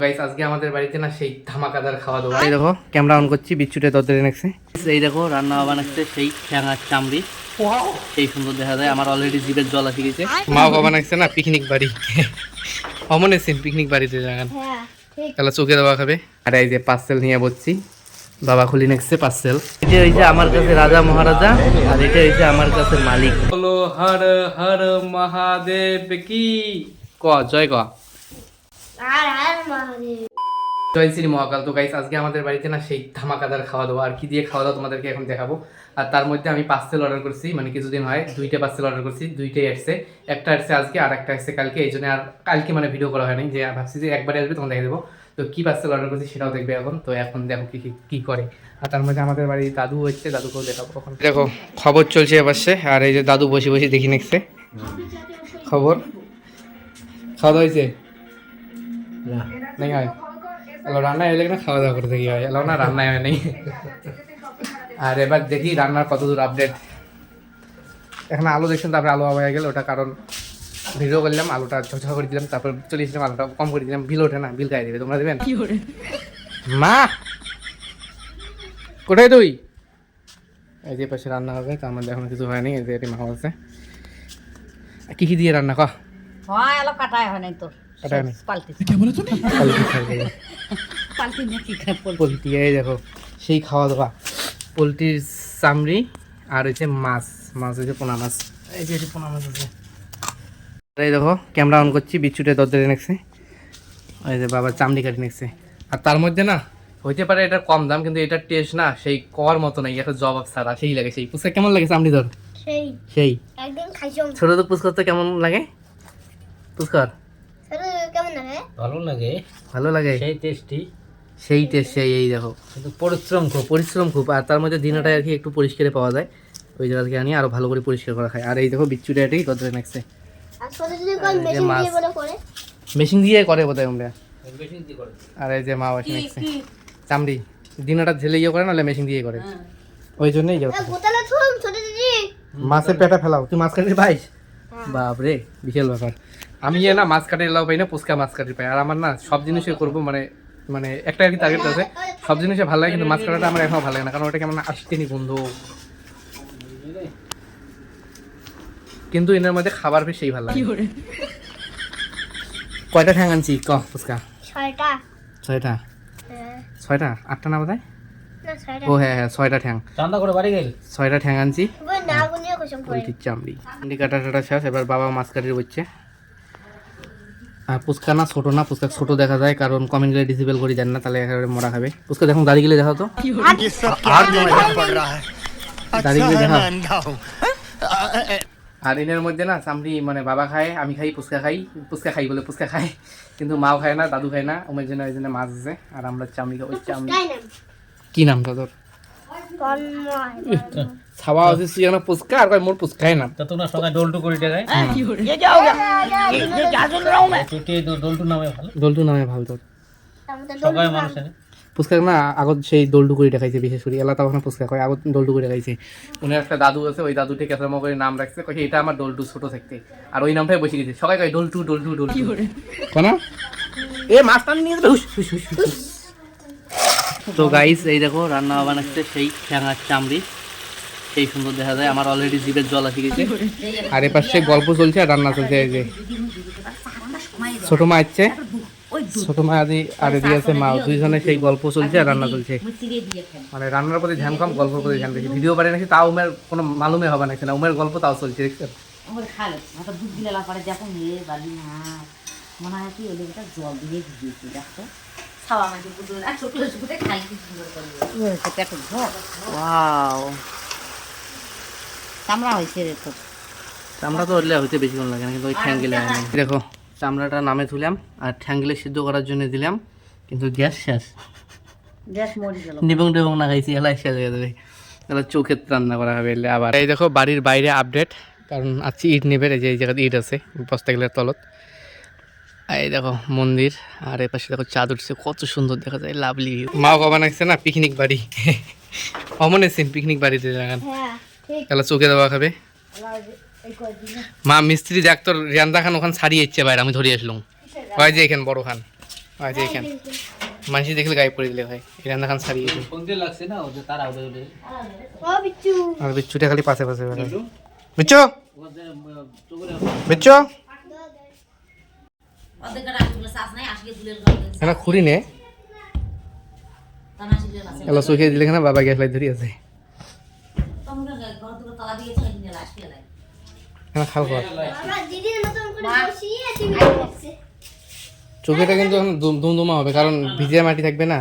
Guys আজকে আমাদের বাড়িতে না সেই ধামাকাদার খাওয়া দাওয়া। এই দেখো ক্যামেরা অন করছি, বিচ্ছুটে দরজারে নেছে। এই দেখো রান্না বানাচ্ছে সেই ঠ্যাঙার চামড়ি, সেই সুন্দর দেখা যায়। আমার অলরেডি জিভের জল আসে গেছে। মা বাবা বানাচ্ছে না পিকনিক বাড়ি, অমনে সিন পিকনিক বাড়িতে যাবেন। তাহলে চোখে দেওয়া খাবে। আর এই যে পার্সেল নিয়ে বসছি, বাবা খুলি নেছে পার্সেল। এটা হইছে আমার কাছে রাজা মহারাজা, আর এটা হইছে আমার কাছে মালিক। বলো হর হর মহাদেব কি ক জয় ক জয় শ্রী মহাকাল। তো গাইস আজকে আমাদের বাড়িতে না সেই ধামাকাদার খাওয়া দাওয়া। আর কি দিয়ে খাওয়া দাওয়া তোমাদেরকে এখন দেখাবো। আর তার মধ্যে আমি পার্সেল অর্ডার করছি, মানে কিছুদিন হয় দুইটা পার্সেল অর্ডার করছি, দুইটাই আসছে। একটা আসছে আজকে আর একটা আসছে কালকে। এই জন্য আর কালকে মানে ভিডিও করা হয়নি, যে ভাবছি যে একবারে আসবে তখন দেখে দেবো। তো কি পার্সেল অর্ডার করছি সেটাও দেখবে এখন। তো এখন দেখো কি করে। আর তার মধ্যে আমাদের বাড়ির দাদু হচ্ছে, দাদুকেও দেখাবো কখন। দেখো খবর চলছে এপাশে, আর এই যে দাদু বসে বসে দেখি নেছে খবর। খাওয়া দাওয়া হয়েছে নেই হয় এলো রান্না এলে না খাওয়া দাওয়া করে দেখি হয় এলো না রান্নায় হয় নেই। আর এবার দেখি রান্নার কতদূর আপডেট। এখন আলু দেখছেন, তারপরে আলু হয়ে গেল, ওটা কারণ ভিডিও করলাম, আলুটা ঝোঝা করে দিলাম, তারপর চলে এসেছিলাম, আলুটা কম করে দিলাম। বিল ওঠে না, বিল খাই দেবে, তোমরা দেবেন। মা কোথায় তুই? এই যে পাশে রান্না হবে, তার মধ্যে এখন কিছু হয়নি। এই যে এটি মা আছে। কি কি দিয়ে রান্না কর? হয় আলো কাটায় হয় নাই তোর কাটায় নাই। পাল্টি কি বলে তুমি? পাল্টি না কি খায় পোলট্রি। এই দেখো সেই খাওয়া দাওয়া, পোলট্রির চামড়ি আর হচ্ছে মাছ হচ্ছে পোনা মাছ। এই যে পোনা মাছ আছে। এই দেখো ক্যামেরা অন করছি, বিচ্ছুটে দরজারে নেছে। এই যে বাবার চামড়ি কাটি নেছে। আর তার মধ্যে না হইতে পারে এটা কম দাম, কিন্তু এটার টেস্ট না সেই কর মতো নাই, একটা জবাব ছাড়া সেই লাগে। সেই পুচকা কেমন লাগে চামড়ি ধর? সেই একদিন খাইছো। ছোট তো পুচকার তো কেমন লাগে? পুচকার কেমন লাগে? ভালো লাগে সেই টেস্টি, সেই টেস্ট সেই। এই দেখো কিন্তু পরিশ্রম খুব। আর তার মধ্যে দিনটা আর কি একটু পরিষ্কারে পাওয়া যায়, ওই জায়গা থেকে আনি আরো ভালো করে পরিষ্কার করা খায়। আর এই দেখো বিচ্ছুটা এটাই কত নেক্সে মেশিন দিয়ে করে বোধ হয় আমরা। আর এই যে মা বাসি নেক্সে চামড়ি দিনটা ঝেলে ইয়ে করে, নাহলে মেশিন দিয়ে করে, ওই জন্যই মাছের পেটা ফেলাও। তুই মাছ কাটির পাইস? বাপরে বিশাল ব্যাপার। আমি না মাছ কাটির লাভ পাই না, পুচকা মাছ কাটির পাই। আর আমার না সব জিনিসই করবো, মানে মানে একটা আর কি টার্গেট আছে, সব জিনিসে ভালো লাগে, কিন্তু মাছ কাটাটা আমার এখনো ভালো লাগে না, কারণ ওটা কেমন আসতেনি বন্ধু। কিন্তু এর মধ্যে খাবার বেশ সেই ভালো লাগে। কয়টা ঠ্যাং আনছি ক পুচকা? ছয়টা 8টা না বোধ হয়। ও হ্যাঁ 6টা ঠ্যাং। চান্দা করে বাড়ি গেল 6টা ঠ্যাং আনছি। চামড়ি কাটা টাটা শেষ। এবার বাবা মাছ কাটিয়ে বসছে। আর পুচকা না ছোট না, পুচকা ছোট দেখা যায়, কারণ কমেন্ট গেলে ডিসেবল করে দেন না, তাহলে একেবারে মরা খাবে। পুচকা দেখুন দাড়ি গেলে দেখা তো, দাড়ি গেলে দেখা। আর এর মধ্যে না চামড়ি মানে বাবা খায়, আমি খাই, পুচকা খাই, কিন্তু মাও খায় না, দাদু খায় না, ওমের জন্য ওই জন্য মাছ আছে। আর আমরা চামড়ি খাই। ওই চামড়ি কি নামটা তোর? ছাওয়া আছে সিয়ানা পুচকা, আর কয় মোর পুচকাই না। তা তোমরা সবাই ডলটু করে দেখায়। ডলটু নামে ভালো তোর সবাই মানুষ পুচকা না। আগত সেই দোলটু করে দেখাইছে, বিশেষ করে এলাকা ওখানে পুচকা কয়, আগত দোলটু করে দেখাইছে। উনি একটা দাদু আছে, ওই দাদুটি কেসা করে নাম রাখছে, কয় এটা আমার ডোলটু ছোট থাকতে, আর ওই নামটাই বসে গেছে। সবাই কয় ডোলটু কেন এ মাছ টান নিয়ে যাবে। তো গাইস এই দেখো রান্না বানাচ্ছে সেই ঠ্যাঙার চামড়ি, সেই সুন্দর দেখা যায়। আমার অলরেডি জিভের জল আসে গেছে। আর এ পাশে গল্প চলছে আর রান্না চলছে। এই যে ছোট মা আসছে, ছোট মা আদি আর এদিকে আছে মা, দুইজনে সেই গল্প চলছে আর রান্না চলছে। মানে রান্নার প্রতি ধ্যান কম, গল্পের প্রতি ধ্যান বেশি। ভিডিও বাড়ি নাকি তাও উমের কোনো মালুমে হবে নাকি না, উমের গল্প তাও চলছে দেখছেন। চামড়া তো হইতে বেশিক্ষণ লাগে না, কিন্তু ওই ঠ্যাঙ্গেলে হয় না। দেখো চামড়াটা নামে তুলাম আর ঠ্যাঙ্গেলে সিদ্ধ করার জন্য দিলাম, কিন্তু গ্যাস শেষ। নিবং টিবং না খাইছি, এলাই শেষ হয়ে যাবে। তাহলে চোখে রান্না করা হবে আবার। এই দেখো বাড়ির বাইরে আপডেট, কারণ আজকে ইট নেবে। এই যে এই জায়গাতে ইট আছে বস্তাগুলোর তলত। এই দেখো মন্দির, আর এর পাশে দেখো চাঁদ উঠছে, কত সুন্দর দেখা যায়, লাভলি। মা বাবা নাকছে না পিকনিক বাড়ি, অমনে সিন পিকনিক বাড়িতে যাবেন। তাহলে চোখে দেওয়া খাবে। মা মিস্ত্রি দেখ তোর রিয়ান্দা খান ওখান ছাড়িয়ে ইচ্ছে বাইরে, আমি ধরে আসলাম। হয় যে এখানে বড় খান আচ্ছা এখানে মানুষ দেখলে গায়ে পড়ে দিলে হয় এই রান্না খান ছাড়িয়ে দিল ফোন দিয়ে লাগছে না ওদের তারা ওদের আর বিচ্ছুটা খালি পাশে পাশে বিচ্ছু বিচ্ছু এখানে খুঁড়ি নে এলা চোখে দিলে কেন বাবা গ্যাস লাইট ধরি আছে এখানে খাল খাওয়া চোখেটা কিন্তু এখন দুমদুমা হবে কারণ ভিজে মাটি থাকবে না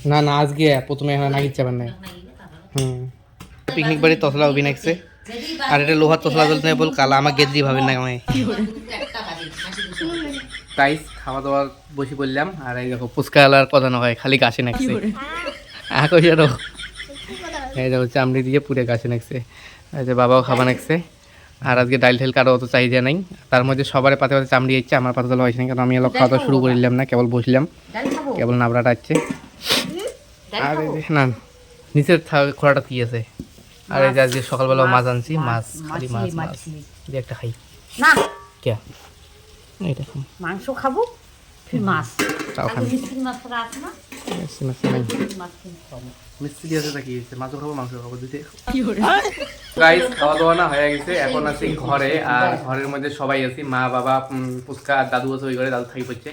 না না আজকে প্রথমে এখানে নাগির চাবার নাই পিকনিক বাড়ি তসলা অভি নাকছে আর এটা লোহার তসলা জ্বলতে বল কালা আমার গেদ্রি ভাবেন না আমায় তাই খাওয়া দাওয়া বসে পড়লাম আর এই দেখো ফুচকা আলার কথা না হয় খালি গাছে নাকছে এই দেখো চামড়ি দিয়ে পুরে গাছে নাকছে এই যে বাবাও খাবার নাকছে আর আজকে ডাইল ঠেল কারো অত চাহিদা নাই তার মধ্যে সবার পাতে পাতে চামড়ি যাচ্ছে আমার পাতে তোলা হয়েছে না কারণ আমি এলো খাওয়া দাওয়া শুরু করলাম না কেবল বসলাম কেবল নাবড়াটা আসছে আর এই যে না নিচের খোড়াটা কি আছে আর এই যে আজকে সকালবেলা মাছ আনছি মাছ খালি মাছ মাছ দিয়ে একটা খাই না কে এইটা মাংস খাবো ফির মাছ চাও খান মিষ্টি মাছটা আছে না মাছ কিনে খাবো মিষ্টি দিয়ে আছে কি হয়েছে মাছও খাবো মাংস খাবো দুইটাই গাইস খাওয়া দাওয়া না হয়ে গেছে এখন আছি ঘরে আর ঘরের মধ্যে সবাই আছি মা বাবা পুচকা আর দাদু আছে ওই ঘরে দাদু থাকি পড়ছে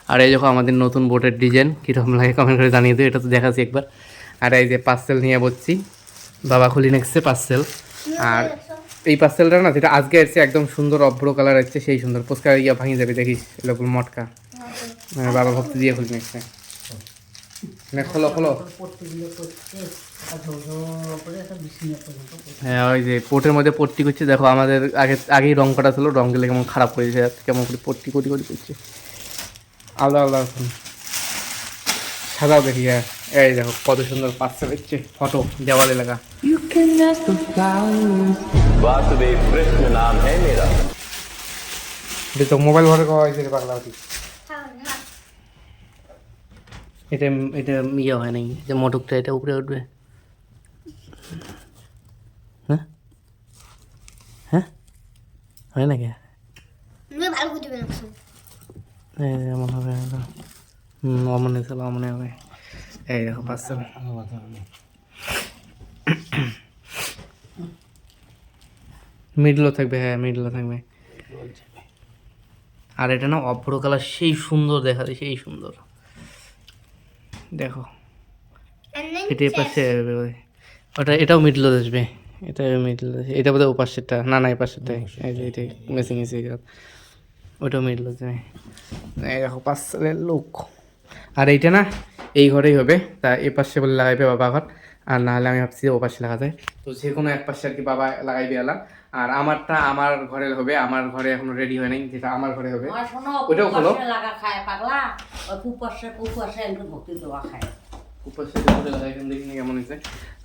আর এই দেখো আমাদের নতুন বোটের ডিজাইন কীরকম লাগে কমেন্ট করে জানিয়ে দিও এটা তো দেখাচ্ছি একবার আর এই যে পার্সেল নিয়ে বসছি বাবা খুলি নেকছে পার্সেল আর এই পার্সেলটা না যেটা আজকে আসছে একদম সুন্দর অভ্র কালার আসছে সেই সুন্দর পুচকা ইয়া ভাঙিয়ে যাবে দেখিস এরকম মটকা বাবা ভক্তি দিয়ে খুলি নেকছে খোলো খোলো হ্যাঁ ওই যে পোর্টের মধ্যে পট্টি করছে দেখো আমাদের আগেই রং করা ছিল রং গেলে কেমন খারাপ করেছে কেমন করে পট্টি কোটি কোটি করছে আলাদা আলাদা সাদাও দেখি হ্যাঁ এই দেখো কত সুন্দর পার্সেল হচ্ছে ফটো দেওয়ালে লাগা তো মোবাইল ঘরে করা হয়েছে বাংলা এটা এটা ইয়ে হয় নাই যে মোটকটা এটা উপরে উঠবে হ্যাঁ হ্যাঁ হয় নাকি এমন হবে অমনে চলো অমনে হবে এই দেখো পার্সেল মিডলও থাকবে হ্যাঁ মিডলও থাকবে আর এটা না অভ্র কালার সেই সুন্দর দেখা যায় সেই সুন্দর দেখো এটা এই পাশে ওটা এটাও মিডল আসবে এটা মিডল এটা বোধহয় ও পাশেরটা না না এই পাশেরটা এই যে এটা মেসিং এসে ওটাও মিডল আসবে এই দেখো পার্সেলের লুক আর এইটা না এই ঘরেই হবে তা এই পাশে বলে লাগাইবে বাবা ঘর আর নাহলে আমি ভাবছি ও পাশে লাগা যায় তো যে কোনো এক পাশে আর কি বাবা লাগাইবে এলা আর আমারটা আমার ঘরে হবে আমার ঘরে এখনো রেডি হয় নাই যেটা আমার ঘরে হবে ওটাও হলো লাগা খায় পাগলা ওই কুপাশে একদম ভক্তি দেওয়া খায় উপাসে করে লাগাই দেখি কেমন হয়েছে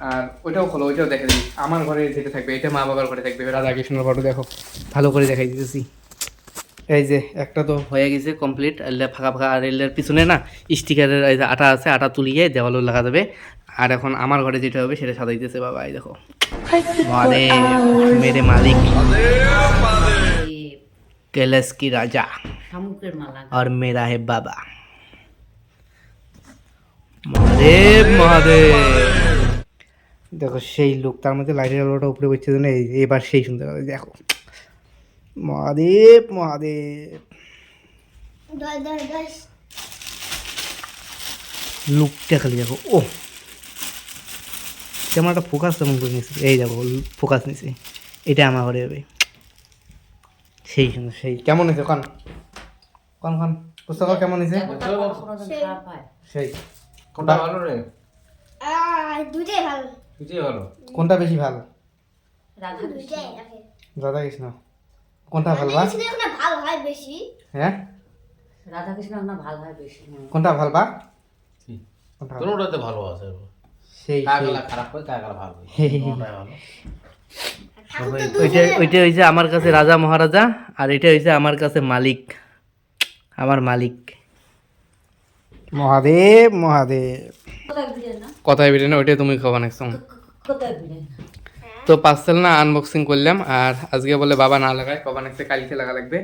আর ওইটাও হলো ওইটাও দেখা দিই আমার ঘরে যেটা থাকবে এটা মা বাবার ঘরে থাকবে রাধা কৃষ্ণের ফটো দেখো ভালো করে দেখাই দিতেছি এই যে একটা তো হয়ে গেছে কমপ্লিট এলে ফাঁকা ফাঁকা আর এলের পিছনে না স্টিকারের এই যে আটা আছে আটা তুলিয়ে দেওয়ালও লাগা দেবে আর এখন আমার ঘরে যেটা হবে সেটা সাজাইতেছে বাবা এই দেখো মানে মেরে মালিক कैलाश की राजा শামুকের মালা और मेरा है बाबा মহাদেব মহাদেব দেখো সেই লোক তার মধ্যে লাইটের আলোটা উপরে পড়ছে জন্য এবার সেই সুন্দর দেখো মহাদেব মহাদেব লুকটা খালি দেখো ও ক্যামেরাটা ফোকাস তেমন করে নিয়েছে এই দেখো ফোকাস নিয়েছে এটা আমার ঘরে হবে সেই সুন্দর সেই কেমন হয়েছে কন কন কন পুস্তক কেমন হয়েছে সেই কোনটা ভালো রে দুইটাই ভালো কিছুই ভালো কোনটা বেশি ভালো দুইটাই রাধা কৃষ্ণ কোনটা ভালো বা কৃষ্ণ ভালো হয় বেশি হ্যাঁ রাধা কৃষ্ণ না ভালো হয় বেশি কোনটা ভালো বা কোনটা ভালো? কোনটাতে ভালো আছে সেই কাগলা খারাপ করে কাগলা ভালো কোনটা ভালো ওইটা ওইটা হয়েছে আমার কাছে রাজা মহারাজা আর এটা হয়েছে আমার কাছে মালিক আমার মালিক মহাদেব মহাদেব কোথায় দিলে না কথাই বেটে না ওইটাই তুমি খাওয়া নেক্সট কোথায় দিলে না তো পার্সেল না আনবক্সিং করলাম আর আজকে বলে বাবা না লাগায় কবা নেক্সটে কালকে লাগা লাগবে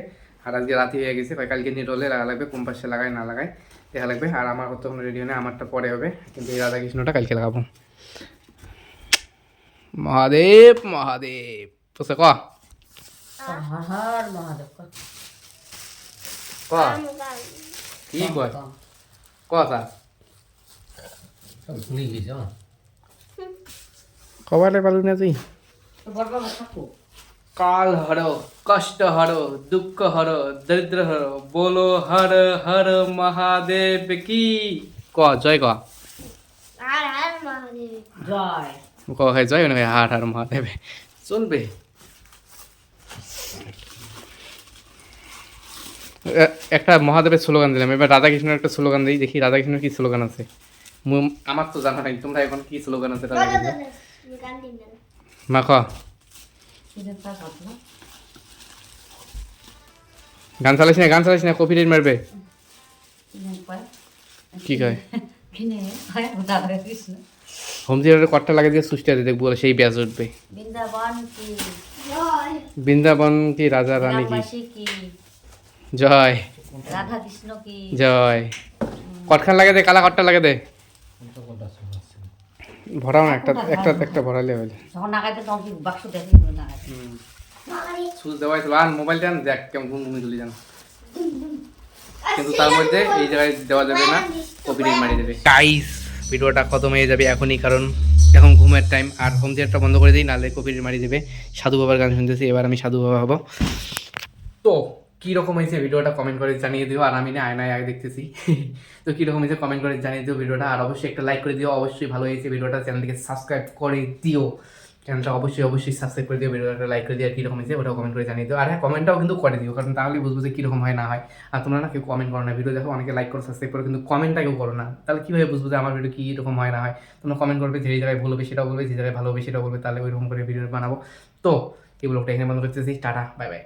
আর আজকে রাতি হয়ে গেছে, কালকে নিয়ে রোলে লাগা লাগবে, কোন পাশে লাগায় না লাগায় দেখা লাগবে। আর আমার তো রেডি হয় না, আমারটা পরে হবে, কিন্তু এই রাধাকৃষ্ণটা কালকে লাগাবো। মহাদেব মহাদেব তোসে ক হর হর মহাদেব কর। ক কি কয় ক তা সব ভুলে গেছি আমার। কবালে পারু না তুই। তো বড় বাবা থাকো। কাল হর, কষ্ট হর, দুঃখ হর, দরিদ্র হর, বলো হর হর মহাদেব কি। ক জয় ক আর আর মহাদেব জয়। ক হয় জয় না হার হার মহাদেব চলবে। একটা মহাদেবের স্লোগান দিলাম, এবার রাধাকৃষ্ণের একটা স্লোগান দিই, দেখি রাধাকৃষ্ণের কি স্লোগান আছে। আমার তো জানা নাই, তোমরা এখন কি স্লোগান আছে রাধাকৃষ্ণের? গান দিন না মা ক সেটা তা কথা না। গান চালাইস না কপিরাইট মারবে। কিনে পায়। কি কয় কিনে হয় রাধা কৃষ্ণ। হোম থিয়েটারে কটটা লাগে দিয়ে সুস্থ আছে দেখবো, সেই ব্যাস উঠবে। বৃন্দাবন কি, জয় বৃন্দাবন কি, রাজা রানী কি, গ্রামবাসী কি, জয় রাধা কৃষ্ণ কি। জয়। কটখান লাগে দে, কালা কটটা লাগে দে, কোনটা কোনটা শোনা যাচ্ছে না। ভরাও না, একটা ভরালে হলে। যখন নাগাইতে তখন কি বাক্স দেখি নাগাইতে। মারি সুচ দেওয়াই তো আর মোবাইলটা দেখ কেমন ঘুমি তুলি জানো, কিন্তু তার মধ্যে এই জায়গায় দেওয়া যাবে না, কপিরাইট মারি দেবে। গাইস ভিডিওটা খতম হয়ে যাবে এখনই, কারণ এখন ঘুমের টাইম। আর হোম থিয়েটারটা বন্ধ করে দিই, নাহলে কপিরাইট মারি দেবে। সাধু বাবার গান শুনতেছি, এবার আমি সাধু বাবা হব। তো কীরকম হয়েছে ভিডিওটা কমেন্ট করে জানিয়ে দিও। আর আমি না আয়নায় আগে দেখতেছি তো কীরকম হয়েছে কমেন্ট করে জানিয়ে দিও ভিডিওটা। আর অবশ্যই একটা লাইক করে দিও, অবশ্যই ভালো হয়েছে ভিডিওটা, চ্যানেলটিকে সাবস্ক্রাইব করে দিও, চ্যানেলটা অবশ্যই সাবস্ক্রাইব করে দিও, ভিডিওটা লাইক করে দিও। আর কীরকম হয়েছে ওটাও কমেন্ট করে জানিয়ে দিও। আর হ্যাঁ কমেন্টটাও কিন্তু করে দিও, কারণ তাহলেই বুঝবো যে কীরকম হয় না হয়। আর তোমরা না কেউ কমেন্ট করো না, ভিডিও দেখো অনেকে লাইক করো সাবস্ক্রাইব করো, কিন্তু কমেন্টটা কেউ করো না, তাহলে কীভাবে বুঝবো যে আমার ভিডিও কীরকম হয় না হয়। তোমরা কমেন্ট করবে, যে জায়গায় ভুল হবে সেটাও বলবে, যে জায়গায় ভালো হবে সেটাও বলবে, তাহলে ওইরকম করে ভিডিও বানাবো। তো এই ব্লগটা এখানে বন্ধ করতেছি, টাটা বাই বাই।